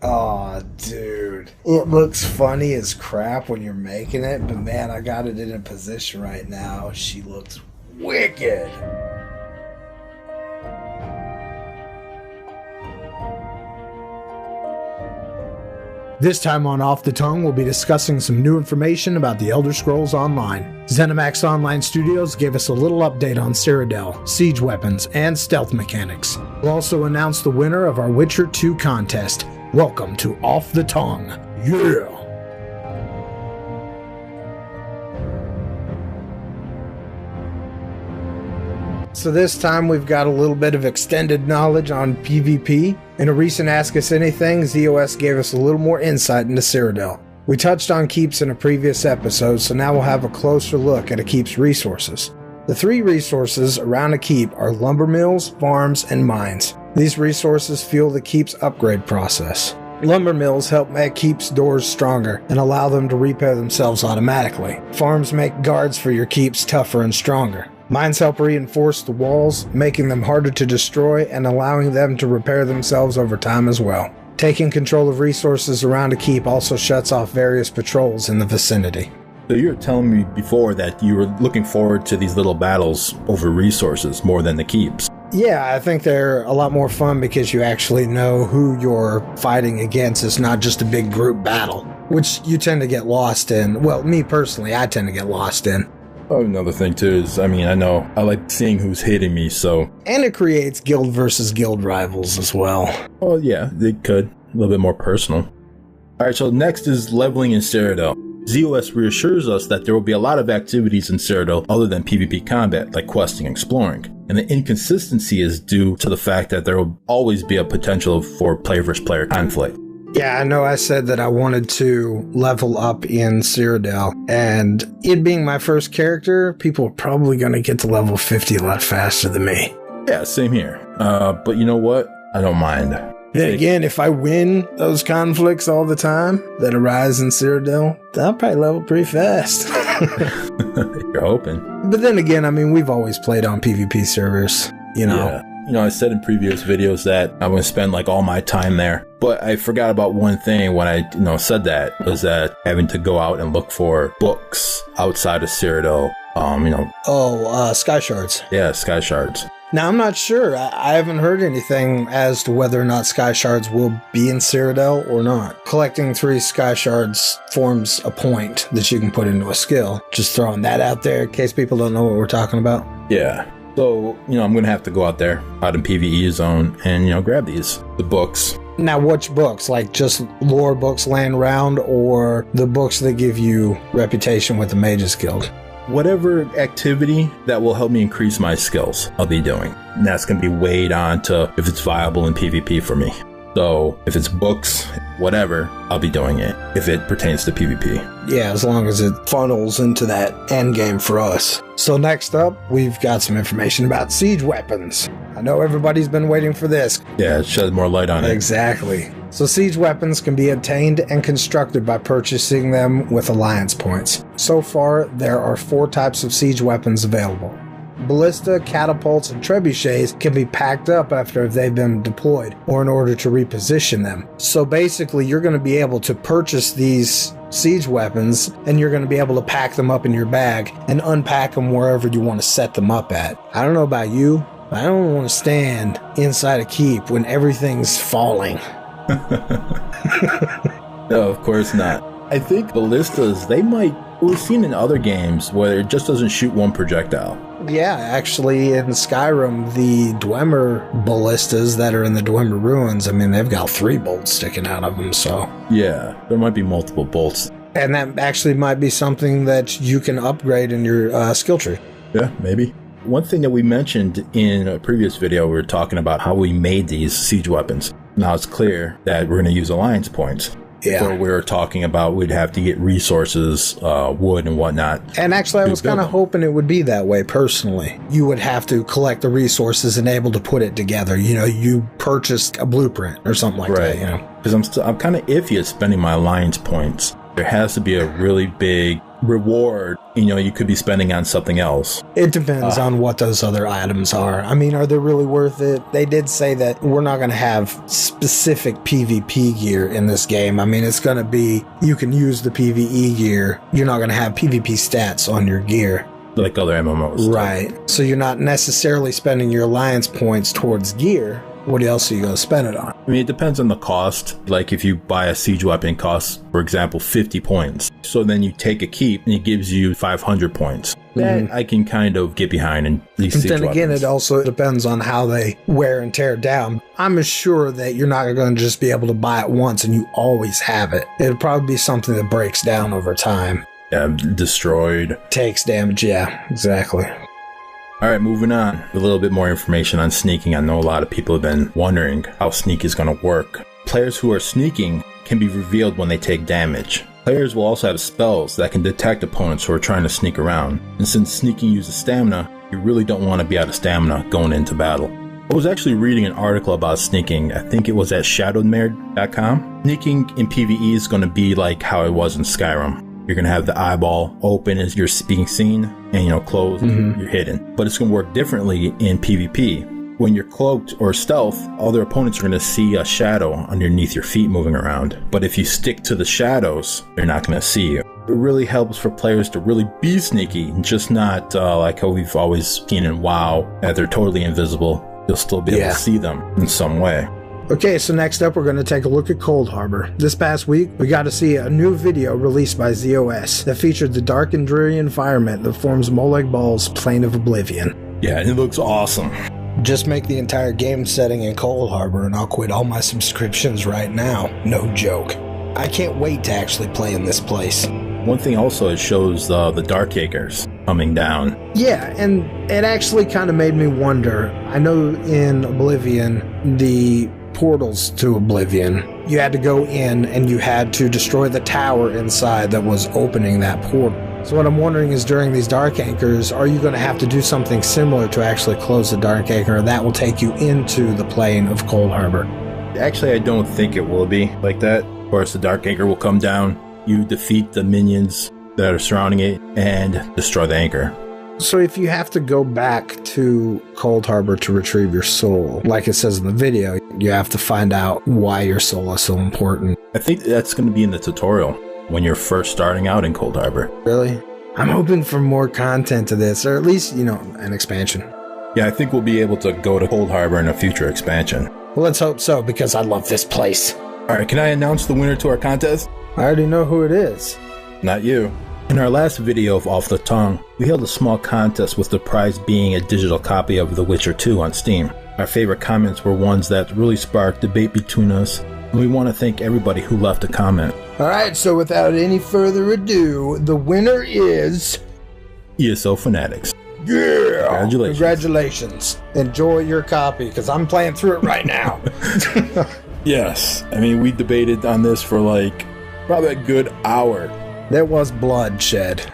Oh, dude. It looks funny as crap when you're making it, but man, I got it in a position right now. She looks wicked. This time on Off the Tongue, we'll be discussing some new information about the Elder Scrolls Online. ZeniMax Online Studios gave us a little update on Cyrodiil, siege weapons, and stealth mechanics. We'll also announce the winner of our Witcher 2 contest. Welcome to Off the Tongue. Yeah! So this time we've got a little bit of extended knowledge on PvP. In a recent Ask Us Anything, ZOS gave us a little more insight into Cyrodiil. We touched on keeps in a previous episode, so now we'll have a closer look at a keep's resources. The three resources around a keep are lumber mills, farms, and mines. These resources fuel the keep's upgrade process. Lumber mills help make keeps' doors stronger and allow them to repair themselves automatically. Farms make guards for your keeps tougher and stronger. Mines help reinforce the walls, making them harder to destroy and allowing them to repair themselves over time as well. Taking control of resources around a keep also shuts off various patrols in the vicinity. So you were telling me before that you were looking forward to these little battles over resources more than the keeps. Yeah, I think they're a lot more fun because you actually know who you're fighting against. It's not just a big group battle, which you tend to get lost in. Well, me personally, I tend to get lost in. Oh, another thing too is, I know I like seeing who's hitting me, so... And it creates guild versus guild rivals as well. Oh yeah, it could. A little bit more personal. Alright, so next is leveling in Cyrodiil. ZOS reassures us that there will be a lot of activities in Cyrodiil other than PvP combat, like questing and exploring. And the inconsistency is due to the fact that there will always be a potential for player versus player conflict. Yeah, I know I said that I wanted to level up in Cyrodiil, and it being my first character, people are probably going to get to level 50 a lot faster than me. Yeah, same here. But you know what? I don't mind. Then again, if I win those conflicts all the time that arise in Cyrodiil, I'll probably level pretty fast. You're hoping. But then again, we've always played on PvP servers, you know. Yeah. I said in previous videos that I'm going to spend like all my time there. But I forgot about one thing when I, said that, was that having to go out and look for books outside of Cyrodiil, Sky Shards. Yeah, Sky Shards. Now, I'm not sure. I haven't heard anything as to whether or not Sky Shards will be in Cyrodiil or not. Collecting 3 Sky Shards forms a point that you can put into a skill. Just throwing that out there in case people don't know what we're talking about. Yeah. So, I'm going to have to go out there, out in PvE zone, and, grab the books. Now, which books? Like just lore books laying around, or the books that give you reputation with the Mages Guild? Whatever activity that will help me increase my skills, I'll be doing. And that's going to be weighed on to if it's viable in PvP for me. So if it's books, whatever, I'll be doing it if it pertains to PvP. Yeah, as long as it funnels into that end game for us. So next up, we've got some information about siege weapons. I know everybody's been waiting for this. Yeah, shed more light on it. Exactly. So siege weapons can be obtained and constructed by purchasing them with alliance points. So far, there are 4 types of siege weapons available. Ballista, catapults, and trebuchets can be packed up after they've been deployed, or in order to reposition them. So basically, you're going to be able to purchase these siege weapons, and you're going to be able to pack them up in your bag and unpack them wherever you want to set them up at. I don't know about you, but I don't want to stand inside a keep when everything's falling. No, of course not. I think ballistas, we've seen in other games where it just doesn't shoot one projectile. Yeah, actually in Skyrim, the Dwemer ballistas that are in the Dwemer ruins, they've got 3 bolts sticking out of them, so... Yeah, there might be multiple bolts. And that actually might be something that you can upgrade in your skill tree. Yeah, maybe. One thing that we mentioned in a previous video, we were talking about how we made these siege weapons. Now it's clear that we're going to use alliance points. Yeah. Where we were talking about we'd have to get resources, wood and whatnot. And actually, I was kind of hoping it would be that way, personally. You would have to collect the resources and able to put it together. You purchased a blueprint or something like that, Because I'm kind of iffy at spending my alliance points there has to be a really big reward, you could be spending on something else. It depends on what those other items are. I mean, are they really worth it? They did say that we're not going to have specific PvP gear in this game. I mean, it's going to be, you can use the PvE gear. You're not going to have PvP stats on your gear. Like other MMOs. Right. So you're not necessarily spending your alliance points towards gear. What else are you going to spend it on? I mean, it depends on the cost. Like if you buy a siege weapon, it costs, for example, 50 points. So then you take a keep and it gives you 500 points. That I can kind of get behind in these siege weapons. Then again, it also depends on how they wear and tear down. I'm sure that you're not going to just be able to buy it once and you always have it. It'll probably be something that breaks down over time. Yeah, destroyed. Takes damage, yeah, exactly. All right, moving on. A little bit more information on sneaking. I know a lot of people have been wondering how sneak is going to work. Players who are sneaking can be revealed when they take damage. Players will also have spells that can detect opponents who are trying to sneak around. And since sneaking uses stamina, you really don't want to be out of stamina going into battle. I was actually reading an article about sneaking. I think it was at shadowmare.com. Sneaking in PvE is going to be like how it was in Skyrim. You're going to have the eyeball open as you're being seen and, closed, you're hidden. But it's going to work differently in PvP. When you're cloaked or stealth, other opponents are going to see a shadow underneath your feet moving around. But if you stick to the shadows, they're not going to see you. It really helps for players to really be sneaky and just not like how we've always seen in WoW, that they're totally invisible. You'll still be able to see them in some way. Okay, so next up we're going to take a look at Cold Harbor. This past week, we got to see a new video released by ZOS that featured the dark and dreary environment that forms Molag Bal's Plane of Oblivion. Yeah, it looks awesome. Just make the entire game setting in Cold Harbor and I'll quit all my subscriptions right now. No joke. I can't wait to actually play in this place. One thing also, it shows the Dark Acres coming down. Yeah, and it actually kind of made me wonder. I know in Oblivion, the portals to Oblivion, you had to go in and you had to destroy the tower inside that was opening that portal. So what I'm wondering is during these Dark Acres, are you going to have to do something similar to actually close the Dark Acre that will take you into the plane of Cold Harbor? Actually, I don't think it will be like that. Of course, the Dark Acre will come down, you defeat the minions that are surrounding it, and destroy the anchor. So if you have to go back to Cold Harbor to retrieve your soul, like it says in the video, you have to find out why your soul is so important. I think that's going to be in the tutorial when you're first starting out in Cold Harbor. Really? I'm hoping for more content to this, or at least, an expansion. Yeah, I think we'll be able to go to Cold Harbor in a future expansion. Well, let's hope so, because I love this place. All right, can I announce the winner to our contest? I already know who it is. Not you. In our last video of Off the Tongue, we held a small contest with the prize being a digital copy of The Witcher 2 on Steam. Our favorite comments were ones that really sparked debate between us, and we want to thank everybody who left a comment. Alright, so without any further ado, the winner is... ESO Fanatics. Yeah! Congratulations. Congratulations. Enjoy your copy, because I'm playing through it right now. Yes. I mean, we debated on this for probably a good hour. There was bloodshed.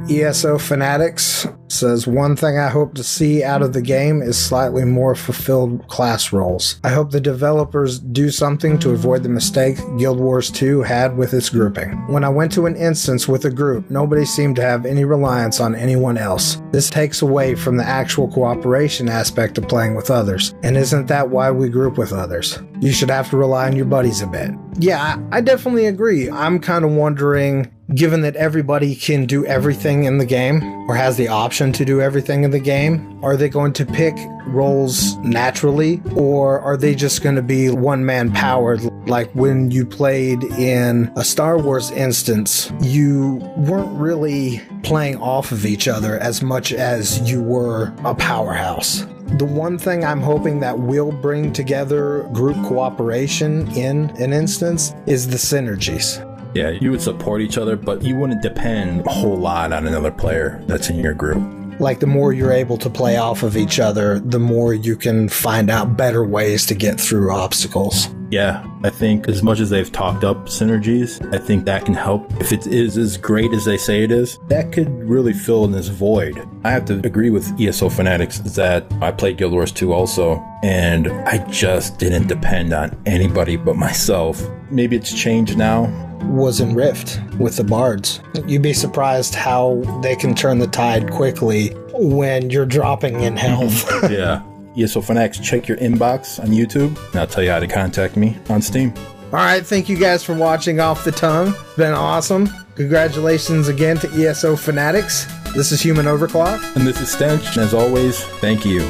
ESO Fanatics says, one thing I hope to see out of the game is slightly more fulfilled class roles. I hope the developers do something to avoid the mistake Guild Wars 2 had with its grouping. When I went to an instance with a group, nobody seemed to have any reliance on anyone else. This takes away from the actual cooperation aspect of playing with others. And isn't that why we group with others? You should have to rely on your buddies a bit. Yeah, I definitely agree. I'm kind of wondering, given that everybody can do everything in the game, or has the option to do everything in the game, are they going to pick roles naturally, or are they just going to be one-man powered? Like when you played in a Star Wars instance, you weren't really playing off of each other as much as you were a powerhouse. The one thing I'm hoping that will bring together group cooperation in an instance is the synergies. Yeah, you would support each other, but you wouldn't depend a whole lot on another player that's in your group. Like the more you're able to play off of each other, the more you can find out better ways to get through obstacles. Yeah, I think as much as they've talked up synergies, I think that can help. If it is as great as they say it is, that could really fill in this void. I have to agree with ESO Fanatics that I played Guild Wars 2 also, and I just didn't depend on anybody but myself. Maybe it's changed now, was in Rift with the bards. You'd be surprised how they can turn the tide quickly when you're dropping in health. Yeah. Yeah, so Fanatics, check your inbox on YouTube, and I'll tell you how to contact me on Steam. All right, thank you guys for watching Off the Tongue. It's been awesome. Congratulations again to ESO Fanatics. This is Human Overclock. And this is Stench, and as always, thank you.